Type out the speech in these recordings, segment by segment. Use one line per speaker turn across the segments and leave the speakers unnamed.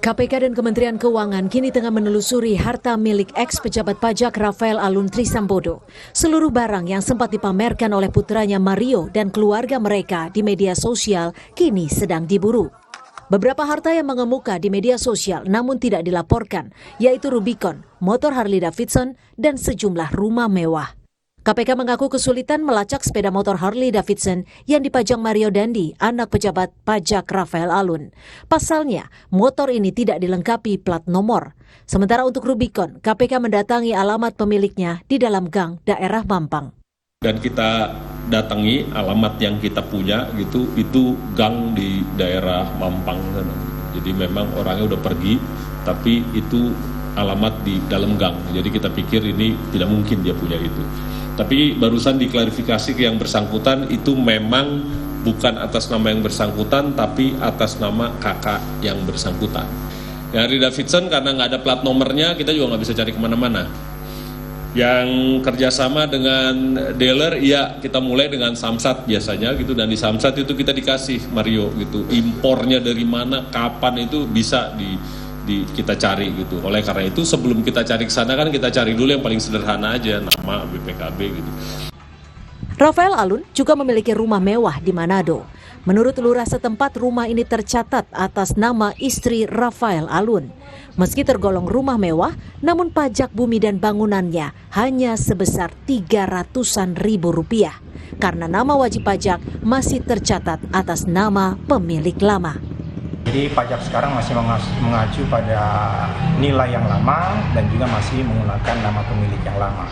KPK dan Kementerian Keuangan kini tengah menelusuri harta milik ex-pejabat pajak Rafael Alun Trisambodo. Seluruh barang yang sempat dipamerkan oleh putranya Mario dan keluarga mereka di media sosial kini sedang diburu. Beberapa harta yang mengemuka di media sosial namun tidak dilaporkan, yaitu Rubicon, motor Harley Davidson, dan sejumlah rumah mewah. KPK mengaku kesulitan melacak sepeda motor Harley Davidson yang dipajang Mario Dandi, anak pejabat pajak Rafael Alun. Pasalnya, motor ini tidak dilengkapi plat nomor. Sementara untuk Rubicon, KPK mendatangi alamat pemiliknya di dalam gang daerah Mampang.
Dan kita datangi alamat yang kita punya gitu, itu gang di daerah Mampang. Jadi memang orangnya udah pergi, tapi itu alamat di dalam gang. Jadi kita pikir ini tidak mungkin dia punya itu. Tapi barusan diklarifikasi ke yang bersangkutan itu memang bukan atas nama yang bersangkutan, tapi atas nama kakak yang bersangkutan. Ya, Harley Davidson karena nggak ada plat nomornya, kita juga nggak bisa cari kemana-mana. Yang kerjasama dengan dealer, ya kita mulai dengan Samsat biasanya gitu, dan di Samsat itu kita dikasih Mario gitu, impornya dari mana, kapan itu bisa kita cari gitu. Oleh karena itu sebelum kita cari ke sana kan kita cari dulu yang paling sederhana aja, nama BPKB gitu.
Rafael Alun juga memiliki rumah mewah di Manado. Menurut lurah setempat, rumah ini tercatat atas nama istri Rafael Alun. Meski tergolong rumah mewah, namun pajak bumi dan bangunannya hanya sebesar 300-an ribu rupiah. Karena nama wajib pajak masih tercatat atas nama pemilik lama.
Jadi pajak sekarang masih mengacu pada nilai yang lama dan juga masih menggunakan nama pemilik yang lama.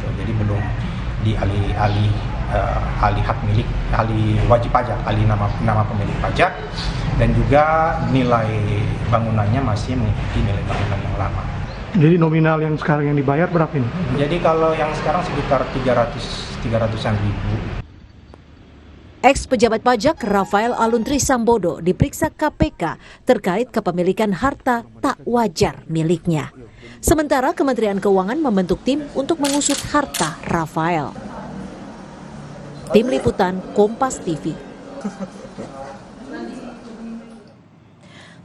Jadi belum dialih hak milik, alih wajib pajak, alih nama pemilik pajak, dan juga nilai bangunannya masih mengikuti nilai bangunan yang lama.
Jadi nominal yang sekarang yang dibayar berapa ini?
Jadi kalau yang sekarang sekitar 300-an ribu.
Ex-pejabat pajak Rafael Alun Trisambodo diperiksa KPK terkait kepemilikan harta tak wajar miliknya. Sementara Kementerian Keuangan membentuk tim untuk mengusut harta Rafael. Tim Liputan Kompas TV.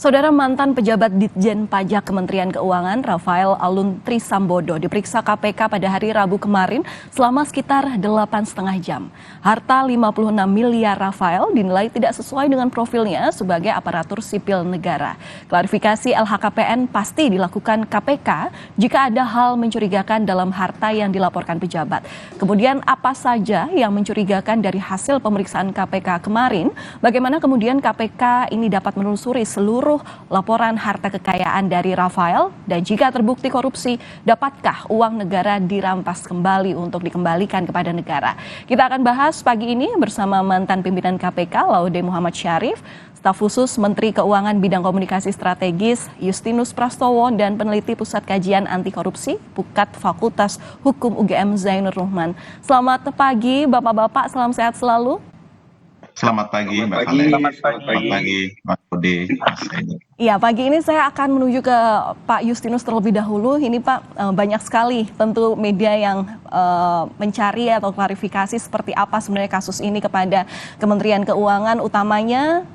Saudara, mantan pejabat Ditjen Pajak Kementerian Keuangan Rafael Alun Trisambodo diperiksa KPK pada hari Rabu kemarin selama sekitar 8,5 jam. Harta 56 miliar Rafael dinilai tidak sesuai dengan profilnya sebagai aparatur sipil negara. Klarifikasi LHKPN pasti dilakukan KPK jika ada hal mencurigakan dalam harta yang dilaporkan pejabat. Kemudian apa saja yang mencurigakan dari hasil pemeriksaan KPK kemarin? Bagaimana kemudian KPK ini dapat menelusuri seluruh laporan harta kekayaan dari Rafael, dan jika terbukti korupsi, dapatkah uang negara dirampas kembali untuk dikembalikan kepada negara? Kita akan bahas pagi ini bersama mantan pimpinan KPK Laude Muhammad Syarif, staf khusus Menteri Keuangan bidang komunikasi strategis Justinus Prastowo, dan peneliti Pusat Kajian Anti Korupsi Pukat Fakultas Hukum UGM Zainur Ruhman. Selamat pagi Bapak-bapak, salam sehat selalu.
Selamat pagi Mbak Valen. Selamat pagi Mas Budi.
Iya, pagi ini saya akan menuju ke Pak Justinus terlebih dahulu. Ini Pak, banyak sekali tentu media yang mencari atau klarifikasi seperti apa sebenarnya kasus ini kepada Kementerian Keuangan. Utamanya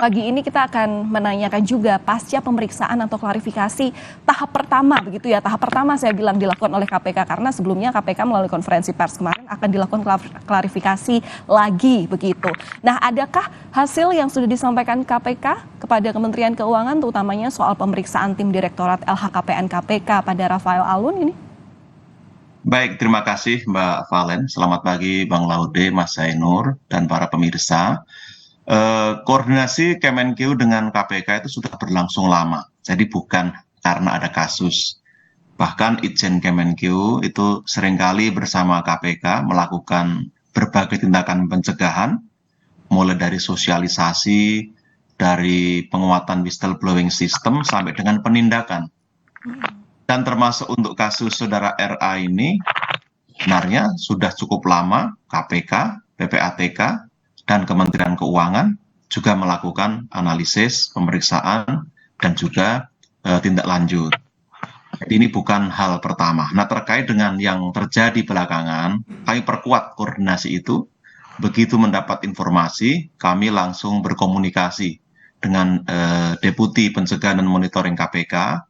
pagi ini kita akan menanyakan juga pasca pemeriksaan atau klarifikasi tahap pertama, begitu ya. Tahap pertama saya bilang dilakukan oleh KPK karena sebelumnya KPK melalui konferensi pers kemarin akan dilakukan klarifikasi lagi, begitu. Nah, adakah hasil yang sudah disampaikan KPK kepada Kementerian Keuangan, terutamanya soal pemeriksaan tim Direktorat LHKPN KPK pada Rafael Alun ini?
Baik, terima kasih Mbak Valen. Selamat pagi Bang Laude, Mas Zainur, dan para pemirsa. Koordinasi Kemenkeu dengan KPK itu sudah berlangsung lama, jadi bukan karena ada kasus. Bahkan Itjen Kemenkeu itu seringkali bersama KPK melakukan berbagai tindakan pencegahan, mulai dari sosialisasi, dari penguatan whistleblowing system, sampai dengan penindakan. Dan termasuk untuk kasus saudara RA ini, sebenarnya sudah cukup lama KPK, PPATK, dan Kementerian Keuangan juga melakukan analisis, pemeriksaan, dan juga tindak lanjut. Jadi ini bukan hal pertama. Nah, terkait dengan yang terjadi belakangan, kami perkuat koordinasi itu. Begitu mendapat informasi, kami langsung berkomunikasi dengan Deputi Pencegahan dan Monitoring KPK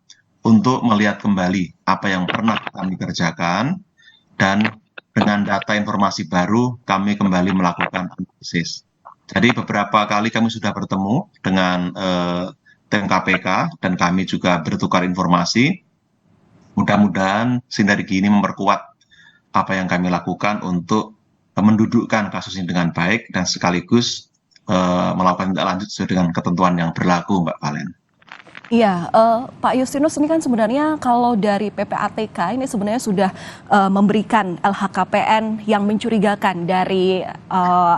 untuk melihat kembali apa yang pernah kami kerjakan, dan dengan data informasi baru kami kembali melakukan analisis. Jadi beberapa kali kami sudah bertemu dengan tim KPK dan kami juga bertukar informasi. Mudah-mudahan sinergi ini memperkuat apa yang kami lakukan untuk mendudukkan kasus ini dengan baik dan sekaligus melakukan tindak lanjut sesuai dengan ketentuan yang berlaku, Mbak Valen.
Iya, Pak Justinus, ini kan sebenarnya kalau dari PPATK ini sebenarnya sudah memberikan LHKPN yang mencurigakan dari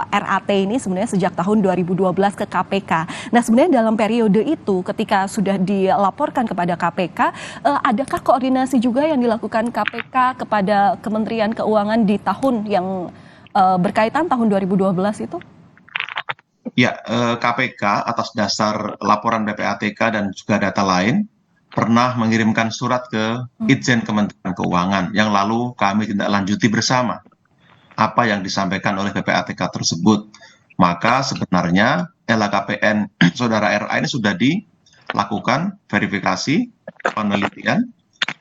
RAT ini sebenarnya sejak tahun 2012 ke KPK. Nah, sebenarnya dalam periode itu ketika sudah dilaporkan kepada KPK, adakah koordinasi juga yang dilakukan KPK kepada Kementerian Keuangan di tahun yang berkaitan tahun 2012 itu?
Ya, KPK atas dasar laporan PPATK dan juga data lain pernah mengirimkan surat ke Itjen Kementerian Keuangan yang lalu kami tindak lanjuti bersama apa yang disampaikan oleh PPATK tersebut. Maka sebenarnya LHKPN Saudara RA ini sudah dilakukan verifikasi penelitian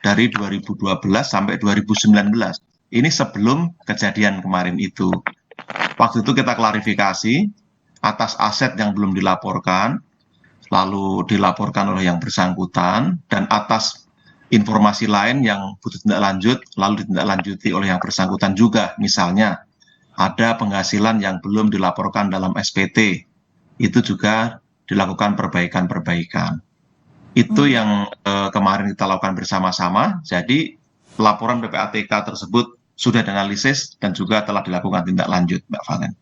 dari 2012 sampai 2019. Ini sebelum kejadian kemarin itu. Waktu itu kita klarifikasi atas aset yang belum dilaporkan, lalu dilaporkan oleh yang bersangkutan, dan atas informasi lain yang butuh tindak lanjut, lalu ditindaklanjuti oleh yang bersangkutan juga. Misalnya, ada penghasilan yang belum dilaporkan dalam SPT, itu juga dilakukan perbaikan-perbaikan. Itu yang kemarin kita lakukan bersama-sama, jadi laporan PPATK tersebut sudah dianalisis dan juga telah dilakukan tindak lanjut, Mbak Valen.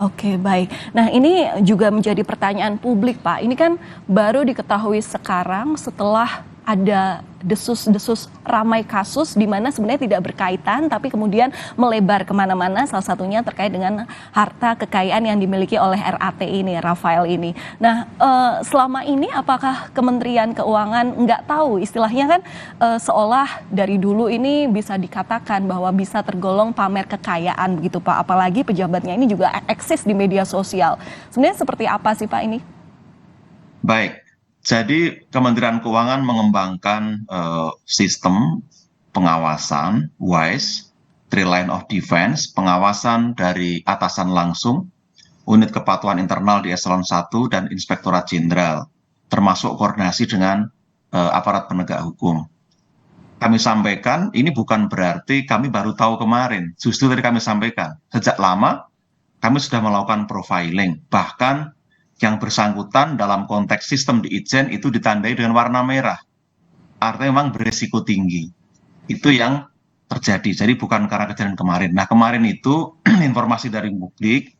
Oke, baik. Nah, ini juga menjadi pertanyaan publik, Pak. Ini kan baru diketahui sekarang setelah ada desus-desus ramai kasus di mana sebenarnya tidak berkaitan tapi kemudian melebar kemana-mana, salah satunya terkait dengan harta kekayaan yang dimiliki oleh RAT ini, Rafael ini. Nah, selama ini apakah Kementerian Keuangan nggak tahu, istilahnya kan seolah dari dulu ini bisa dikatakan bahwa bisa tergolong pamer kekayaan begitu, Pak, apalagi pejabatnya ini juga eksis di media sosial. Sebenarnya seperti apa sih, Pak, ini?
Baik. Jadi Kementerian Keuangan mengembangkan sistem pengawasan WISE, Three Line of Defense, pengawasan dari atasan langsung, unit kepatuhan internal di eselon 1 dan Inspektorat Jenderal, termasuk koordinasi dengan aparat penegak hukum. Kami sampaikan, ini bukan berarti kami baru tahu kemarin, justru tadi kami sampaikan, sejak lama kami sudah melakukan profiling, bahkan yang bersangkutan dalam konteks sistem di Itjen itu ditandai dengan warna merah. Artinya memang berisiko tinggi. Itu yang terjadi. Jadi bukan karena kejadian kemarin. Nah, kemarin itu informasi dari publik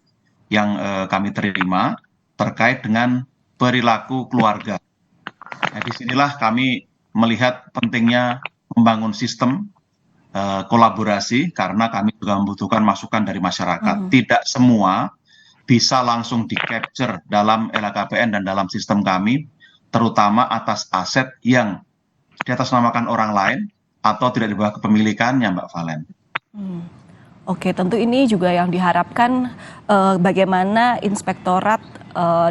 yang kami terima terkait dengan perilaku keluarga. Nah, disinilah kami melihat pentingnya membangun sistem kolaborasi karena kami juga membutuhkan masukan dari masyarakat. Tidak semua bisa langsung di-capture dalam LHKPN dan dalam sistem kami, terutama atas aset yang diatasnamakan orang lain atau tidak di bawah kepemilikannya, Mbak Valen.
Oke, tentu ini juga yang diharapkan bagaimana Inspektorat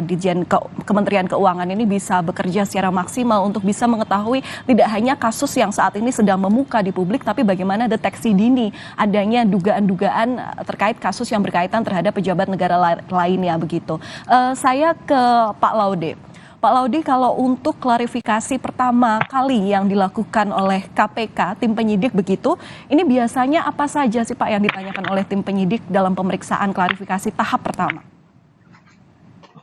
Ditjen Kementerian Keuangan ini bisa bekerja secara maksimal untuk bisa mengetahui tidak hanya kasus yang saat ini sedang memuka di publik, tapi bagaimana deteksi dini adanya dugaan-dugaan terkait kasus yang berkaitan terhadap pejabat negara lainnya begitu. Saya ke Pak Laude. Pak Laude, kalau untuk klarifikasi pertama kali yang dilakukan oleh KPK, tim penyidik begitu, ini biasanya apa saja sih Pak yang ditanyakan oleh tim penyidik dalam pemeriksaan klarifikasi tahap pertama?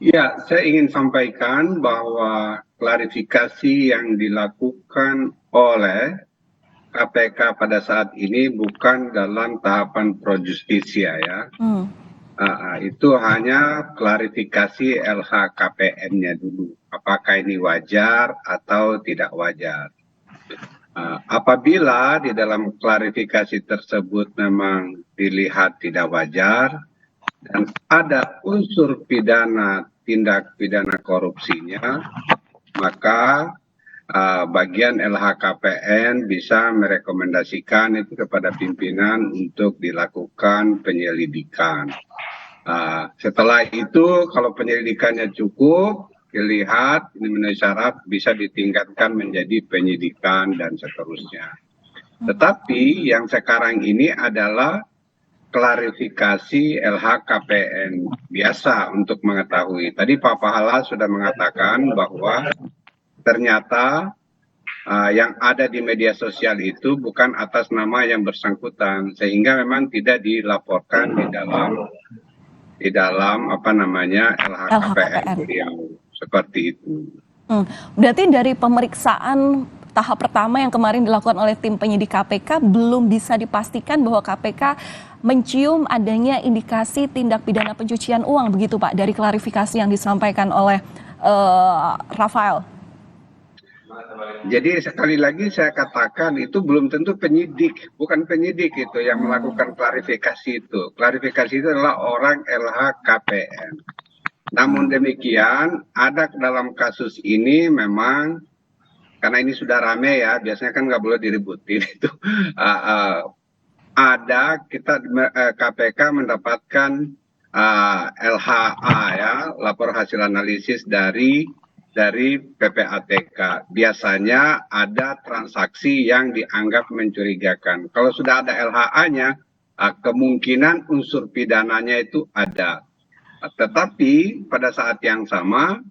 Ya, saya ingin sampaikan bahwa klarifikasi yang dilakukan oleh KPK pada saat ini bukan dalam tahapan pro justisia ya. Itu hanya klarifikasi LHKPN-nya dulu. Apakah ini wajar atau tidak wajar. Apabila di dalam klarifikasi tersebut memang dilihat tidak wajar, dan ada unsur pidana, tindak pidana korupsinya, maka bagian LHKPN bisa merekomendasikan itu kepada pimpinan untuk dilakukan penyelidikan. Setelah itu, kalau penyelidikannya cukup, dilihat, ini memenuhi syarat, bisa ditingkatkan menjadi penyidikan dan seterusnya. Tetapi yang sekarang ini adalah klarifikasi LHKPN biasa untuk mengetahui. Tadi Pak Pahala sudah mengatakan bahwa ternyata yang ada di media sosial itu bukan atas nama yang bersangkutan, sehingga memang tidak dilaporkan di dalam apa namanya LHKPN yang seperti itu.
Berarti dari pemeriksaan tahap pertama yang kemarin dilakukan oleh tim penyidik KPK belum bisa dipastikan bahwa KPK mencium adanya indikasi tindak pidana pencucian uang, begitu Pak, dari klarifikasi yang disampaikan oleh Rafael.
Jadi sekali lagi saya katakan itu belum tentu penyidik, bukan penyidik itu yang melakukan klarifikasi itu. Klarifikasi itu adalah orang LHKPN. Namun demikian, ada dalam kasus ini memang, karena ini sudah rame ya, biasanya kan nggak boleh diributin itu. KPK mendapatkan LHA ya, lapor hasil analisis dari PPATK. Biasanya ada transaksi yang dianggap mencurigakan. Kalau sudah ada LHA-nya, kemungkinan unsur pidananya itu ada. Tetapi pada saat yang sama,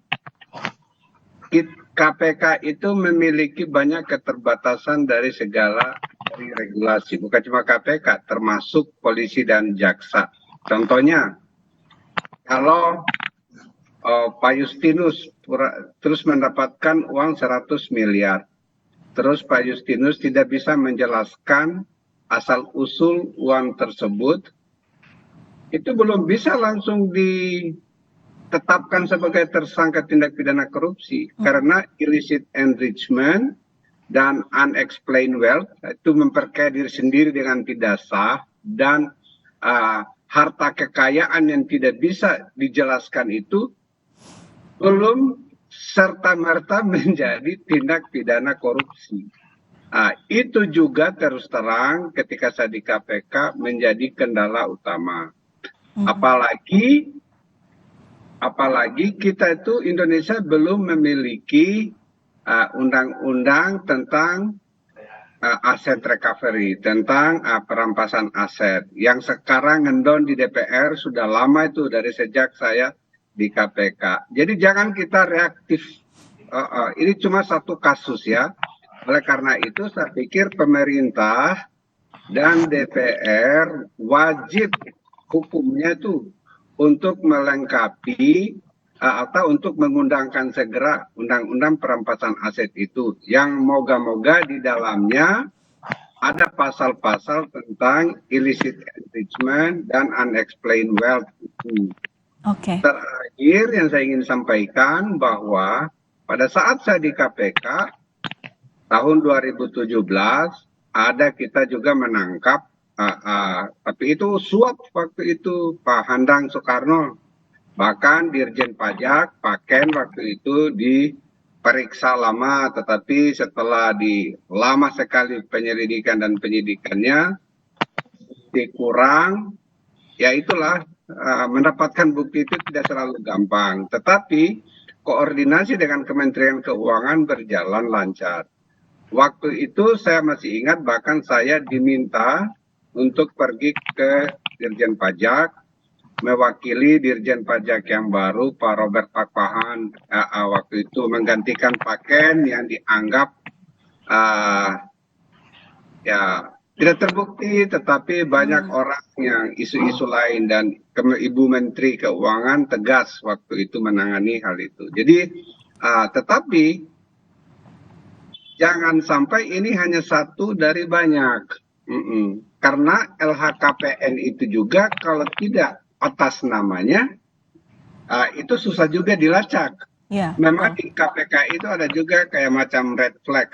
KPK itu memiliki banyak keterbatasan dari segala regulasi. Bukan cuma KPK, termasuk polisi dan jaksa. Contohnya, kalau Pak Justinus terus mendapatkan uang 100 miliar. Terus Pak Justinus tidak bisa menjelaskan asal-usul uang tersebut. Itu belum bisa langsung ditetapkan sebagai tersangka tindak pidana korupsi. Karena illicit enrichment dan unexplained wealth itu memperkaya diri sendiri dengan tidak sah. Dan harta kekayaan yang tidak bisa dijelaskan itu belum serta-merta menjadi tindak pidana korupsi. Itu juga terus terang ketika saya di KPK menjadi kendala utama. Apalagi kita itu Indonesia belum memiliki undang-undang tentang aset recovery, tentang perampasan aset. Yang sekarang ngendon di DPR sudah lama itu dari sejak saya di KPK. Jadi jangan kita reaktif. Ini cuma satu kasus ya. Oleh karena itu saya pikir pemerintah dan DPR wajib hukumnya itu untuk melengkapi atau untuk mengundangkan segera undang-undang perampasan aset itu. Yang moga-moga di dalamnya ada pasal-pasal tentang illicit enrichment dan unexplained wealth itu. Terakhir yang saya ingin sampaikan bahwa pada saat saya di KPK tahun 2017 ada kita juga menangkap tapi itu suap waktu itu Pak Handang Soekarno, bahkan Dirjen Pajak Pak Ken waktu itu diperiksa lama, tetapi setelah lama sekali penyelidikan dan penyidikannya dikurang, ya itulah. Mendapatkan bukti itu tidak selalu gampang, tetapi koordinasi dengan Kementerian Keuangan berjalan lancar. Waktu itu saya masih ingat, bahkan saya diminta untuk pergi ke Dirjen Pajak, mewakili Dirjen Pajak yang baru, Pak Robert Pakpahan, waktu itu menggantikan Pak Ken yang dianggap tidak terbukti, tetapi banyak orang yang isu-isu lain, dan Ibu Menteri Keuangan tegas waktu itu menangani hal itu. Jadi, tetapi jangan sampai ini hanya satu dari banyak. Karena LHKPN itu juga kalau tidak atas namanya, itu susah juga dilacak. Memang di KPK itu ada juga kayak macam red flag.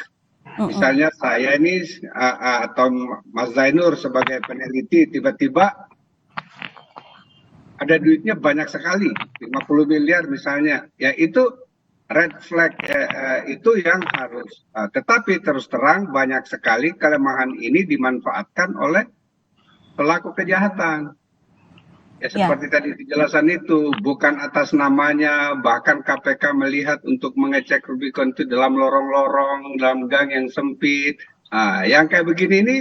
Misalnya saya ini atau Mas Zainur sebagai peneliti tiba-tiba ada duitnya banyak sekali, 50 miliar misalnya, ya itu red flag, itu yang harus. Tetapi terus terang banyak sekali kelemahan ini dimanfaatkan oleh pelaku kejahatan. Ya seperti tadi penjelasan itu, bukan atas namanya, bahkan KPK melihat untuk mengecek Rubicon itu dalam lorong-lorong, dalam gang yang sempit. Yang kayak begini ini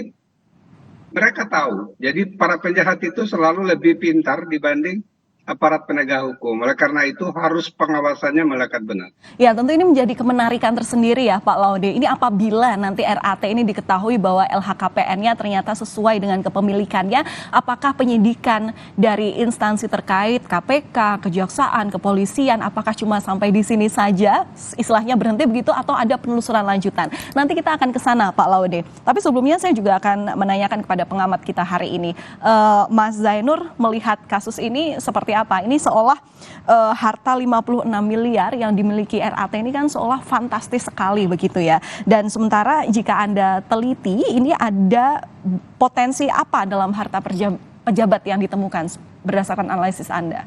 mereka tahu. Jadi para penjahat itu selalu lebih pintar dibanding aparat penegak hukum. Oleh karena itu harus pengawasannya melekat benar.
Ya, tentu ini menjadi kemenarikan tersendiri ya Pak Laude. Ini apabila nanti RAT ini diketahui bahwa LHKPN-nya ternyata sesuai dengan kepemilikannya, apakah penyidikan dari instansi terkait KPK, Kejaksaan, Kepolisian, apakah cuma sampai di sini saja, istilahnya berhenti begitu, atau ada penelusuran lanjutan? Nanti kita akan ke sana Pak Laude. Tapi sebelumnya saya juga akan menanyakan kepada pengamat kita hari ini. Mas Zainur melihat kasus ini seperti apa? Ini seolah harta 56 miliar yang dimiliki RAT ini kan seolah fantastis sekali begitu ya. Dan sementara jika Anda teliti, ini ada potensi apa dalam harta pejabat yang ditemukan berdasarkan analisis Anda?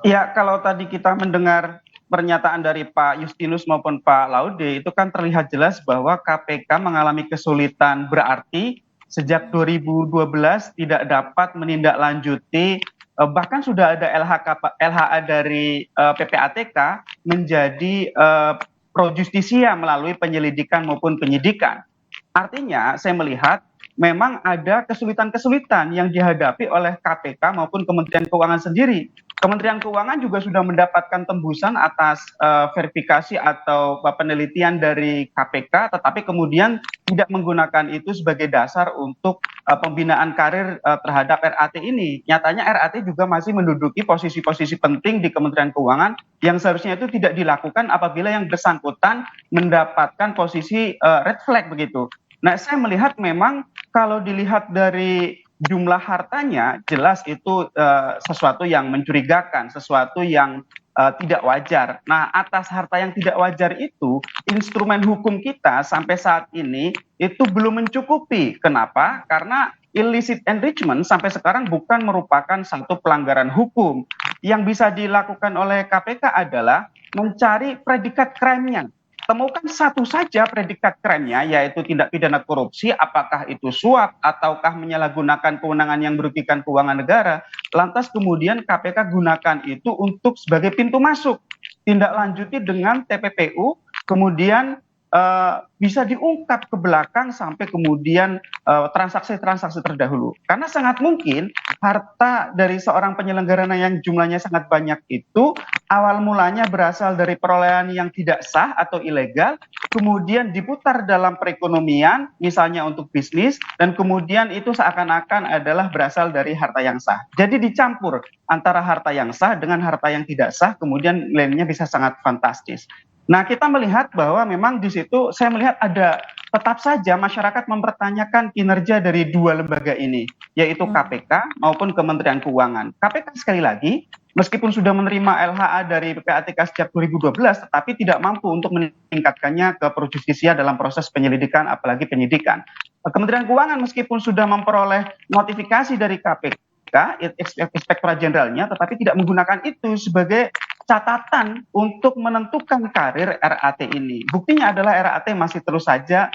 Ya, kalau tadi kita mendengar pernyataan dari Pak Justinus maupun Pak Laude, itu kan terlihat jelas bahwa KPK mengalami kesulitan berarti sejak 2012 tidak dapat menindaklanjuti, bahkan sudah ada LHA dari PPATK menjadi pro justisia melalui penyelidikan maupun penyidikan. Artinya saya melihat memang ada kesulitan-kesulitan yang dihadapi oleh KPK maupun Kementerian Keuangan sendiri. Kementerian Keuangan juga sudah mendapatkan tembusan atas verifikasi atau penelitian dari KPK, tetapi kemudian tidak menggunakan itu sebagai dasar untuk pembinaan karir terhadap RAT ini. Nyatanya RAT juga masih menduduki posisi-posisi penting di Kementerian Keuangan yang seharusnya itu tidak dilakukan apabila yang bersangkutan mendapatkan posisi red flag begitu. Nah, saya melihat memang kalau dilihat dari jumlah hartanya, jelas itu sesuatu yang mencurigakan, sesuatu yang tidak wajar. Nah, atas harta yang tidak wajar itu, instrumen hukum kita sampai saat ini itu belum mencukupi. Kenapa? Karena illicit enrichment sampai sekarang bukan merupakan satu pelanggaran hukum. Yang bisa dilakukan oleh KPK adalah mencari predikat crime-nya. Temukan satu saja predikat crime-nya, yaitu tindak pidana korupsi, apakah itu suap ataukah menyalahgunakan kewenangan yang merugikan keuangan negara. Lantas kemudian KPK gunakan itu untuk sebagai pintu masuk, tindak lanjuti dengan TPPU, kemudian bisa diungkap ke belakang sampai kemudian transaksi-transaksi terdahulu. Karena sangat mungkin harta dari seorang penyelenggara yang jumlahnya sangat banyak itu awal mulanya berasal dari perolehan yang tidak sah atau ilegal, kemudian diputar dalam perekonomian, misalnya untuk bisnis, dan kemudian itu seakan-akan adalah berasal dari harta yang sah. Jadi dicampur antara harta yang sah dengan harta yang tidak sah, kemudian nilainya bisa sangat fantastis. Nah, kita melihat bahwa memang di situ saya melihat ada tetap saja masyarakat mempertanyakan kinerja dari dua lembaga ini, yaitu KPK maupun Kementerian Keuangan. KPK sekali lagi, meskipun sudah menerima LHA dari PPATK sejak 2012, tetapi tidak mampu untuk meningkatkannya ke pro justisia dalam proses penyelidikan, apalagi penyidikan. Kementerian Keuangan meskipun sudah memperoleh notifikasi dari KPK, Inspektorat Jenderalnya, tetapi tidak menggunakan itu sebagai catatan untuk menentukan karir RAT ini. Buktinya adalah RAT masih terus saja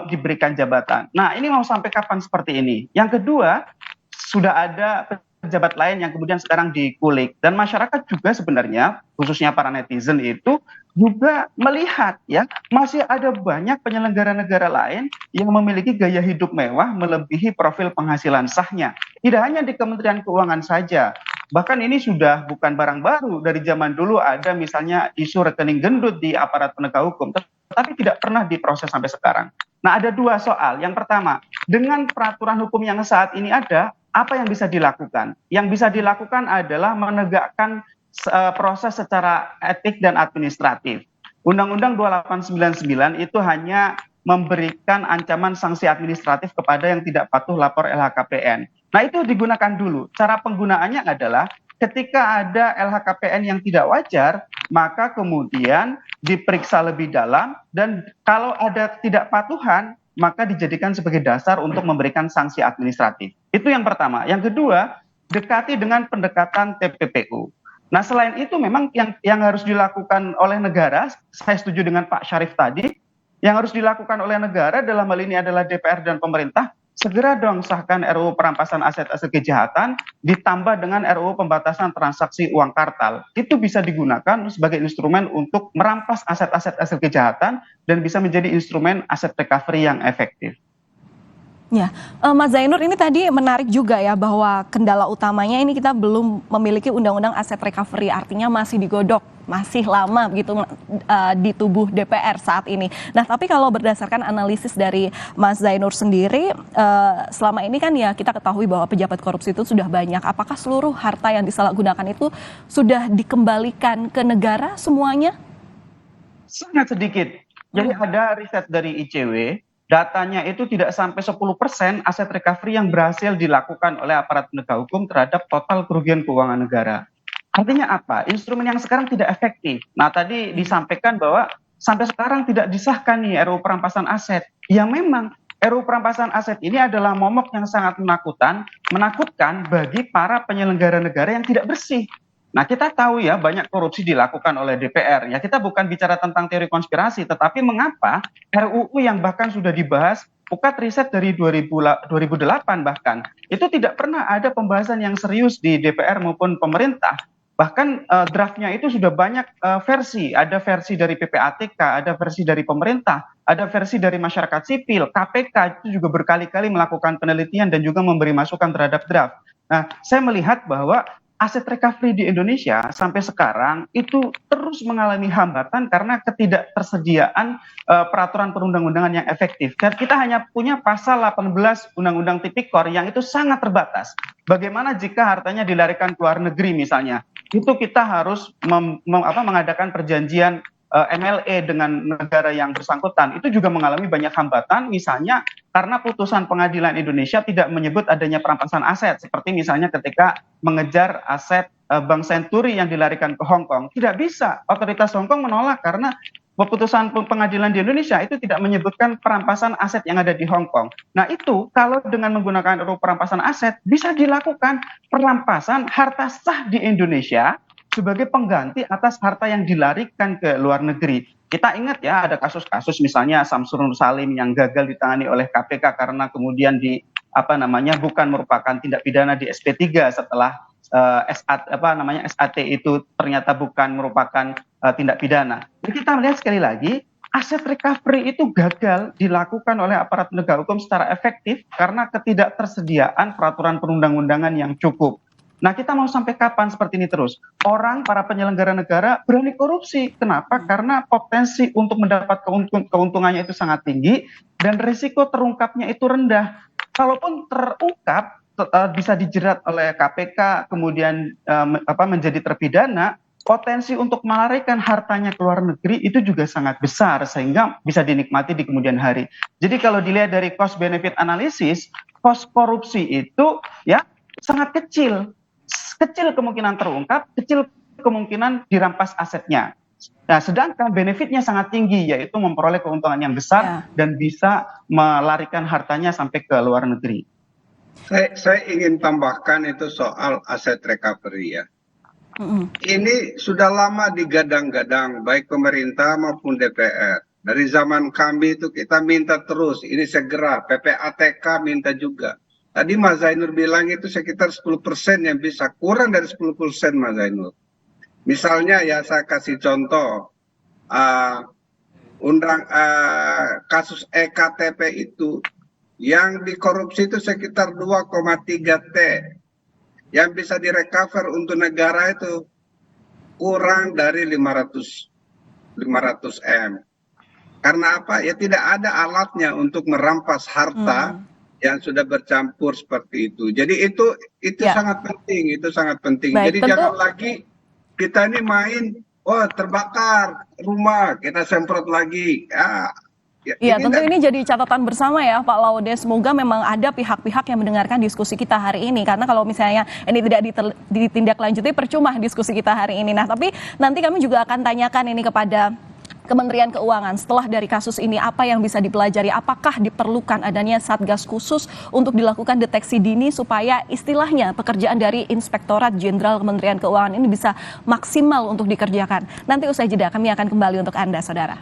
diberikan jabatan. Nah, ini mau sampai kapan seperti ini? Yang kedua, sudah ada pejabat lain yang kemudian sekarang dikulik. Dan masyarakat juga sebenarnya, khususnya para netizen itu, juga melihat ya, masih ada banyak penyelenggara negara lain yang memiliki gaya hidup mewah melebihi profil penghasilan sahnya. Tidak hanya di Kementerian Keuangan saja. Bahkan ini sudah bukan barang baru. Dari zaman dulu ada misalnya isu rekening gendut di aparat penegak hukum, tetapi tidak pernah diproses sampai sekarang. Nah, ada dua soal. Yang pertama, dengan peraturan hukum yang saat ini ada, apa yang bisa dilakukan? Yang bisa dilakukan adalah menegakkan proses secara etik dan administratif. Undang-Undang 2899 itu hanya memberikan ancaman sanksi administratif kepada yang tidak patuh lapor LHKPN. Nah, itu digunakan dulu. Cara penggunaannya adalah ketika ada LHKPN yang tidak wajar, maka kemudian diperiksa lebih dalam, dan kalau ada tidak patuhan, maka dijadikan sebagai dasar untuk memberikan sanksi administratif. Itu yang pertama. Yang kedua, dekati dengan pendekatan TPPU. Nah, selain itu memang yang harus dilakukan oleh negara, saya setuju dengan Pak Syarif tadi, yang harus dilakukan oleh negara dalam hal ini adalah DPR dan pemerintah, segera dong sahkan RUU perampasan aset-aset kejahatan ditambah dengan RUU pembatasan transaksi uang kartal. Itu bisa digunakan sebagai instrumen untuk merampas aset-aset kejahatan dan bisa menjadi instrumen aset recovery yang efektif.
Ya, Mas Zainur, ini tadi menarik juga ya bahwa kendala utamanya ini kita belum memiliki undang-undang aset recovery, artinya masih digodok, masih lama begitu di tubuh DPR saat ini. Nah, tapi kalau berdasarkan analisis dari Mas Zainur sendiri, selama ini kan ya kita ketahui bahwa pejabat korupsi itu sudah banyak. Apakah seluruh harta yang disalahgunakan itu sudah dikembalikan ke negara semuanya?
Sangat sedikit. Jadi ada riset dari ICW, datanya itu tidak sampai 10% aset recovery yang berhasil dilakukan oleh aparat penegak hukum terhadap total kerugian keuangan negara. Artinya apa? Instrumen yang sekarang tidak efektif. Nah, tadi disampaikan bahwa sampai sekarang tidak disahkan nih RUU perampasan aset. Ya memang RUU perampasan aset ini adalah momok yang sangat menakutkan bagi para penyelenggara negara yang tidak bersih. Nah, kita tahu ya banyak korupsi dilakukan oleh DPR. Ya, kita bukan bicara tentang teori konspirasi, tetapi mengapa RUU yang bahkan sudah dibahas Pukat riset dari 2008 bahkan itu tidak pernah ada pembahasan yang serius di DPR maupun pemerintah. Bahkan draftnya itu sudah banyak versi. Ada versi dari PPATK, ada versi dari pemerintah, ada versi dari masyarakat sipil. KPK itu juga berkali-kali melakukan penelitian dan juga memberi masukan terhadap draft. Nah, saya melihat bahwa aset recovery di Indonesia sampai sekarang itu terus mengalami hambatan karena ketidaktersediaan peraturan perundang-undangan yang efektif. Dan kita hanya punya pasal 18 Undang-Undang Tipikor yang itu sangat terbatas. Bagaimana jika hartanya dilarikan ke luar negeri misalnya? Itu kita harus mengadakan perjanjian MLE dengan negara yang bersangkutan. Itu juga mengalami banyak hambatan, misalnya karena putusan pengadilan Indonesia tidak menyebut adanya perampasan aset, seperti misalnya ketika mengejar aset Bank Senturi yang dilarikan ke Hong Kong. Tidak bisa, otoritas Hong Kong menolak karena putusan pengadilan di Indonesia itu tidak menyebutkan perampasan aset yang ada di Hong Kong. Nah, itu kalau dengan menggunakan RUU perampasan aset bisa dilakukan perampasan harta sah di Indonesia sebagai pengganti atas harta yang dilarikan ke luar negeri. Kita ingat ya ada kasus-kasus misalnya Samsul Nur Salim yang gagal ditangani oleh KPK karena kemudian bukan merupakan tindak pidana di SP3 setelah SAT itu ternyata bukan merupakan tindak pidana. Jadi kita melihat sekali lagi aset recovery itu gagal dilakukan oleh aparat penegak hukum secara efektif karena ketidaktersediaan peraturan perundang-undangan yang cukup. Nah, kita mau sampai kapan seperti ini terus? Para penyelenggara negara berani korupsi. Kenapa? Karena potensi untuk mendapat keuntungannya itu sangat tinggi dan risiko terungkapnya itu rendah. Kalaupun terungkap, bisa dijerat oleh KPK, kemudian menjadi terpidana, potensi untuk melarikan hartanya ke luar negeri itu juga sangat besar sehingga bisa dinikmati di kemudian hari. Jadi kalau dilihat dari cost benefit analisis, cost korupsi itu ya sangat kecil. Kecil kemungkinan terungkap, kecil kemungkinan dirampas asetnya. Nah, sedangkan benefitnya sangat tinggi, yaitu memperoleh keuntungan yang besar dan bisa melarikan hartanya sampai ke luar negeri.
Saya ingin tambahkan itu soal aset recovery ya. Ini sudah lama digadang-gadang, baik pemerintah maupun DPR. Dari zaman kami itu kita minta terus, ini segera, PPATK minta juga. Tadi Mas Zainur bilang itu sekitar 10% yang bisa, kurang dari 10% Mas Zainur. Misalnya ya saya kasih contoh, kasus EKTP itu, yang dikorupsi itu sekitar 2,3 T. Yang bisa direcover untuk negara itu kurang dari 500 M. Karena apa? Ya tidak ada alatnya untuk merampas harta yang sudah bercampur seperti itu. Jadi itu sangat penting, itu sangat penting.
Baik,
jadi jangan lagi kita ini main, terbakar rumah, kita semprot lagi.
Iya, tentu ini jadi catatan bersama ya Pak Laude. Semoga memang ada pihak-pihak yang mendengarkan diskusi kita hari ini. Karena kalau misalnya ini tidak ditindaklanjuti, percuma diskusi kita hari ini. Nah, tapi nanti kami juga akan tanyakan ini kepada Kementerian Keuangan, setelah dari kasus ini apa yang bisa dipelajari, apakah diperlukan adanya satgas khusus untuk dilakukan deteksi dini supaya istilahnya pekerjaan dari Inspektorat Jenderal Kementerian Keuangan ini bisa maksimal untuk dikerjakan. Nanti usai jeda kami akan kembali untuk Anda, saudara.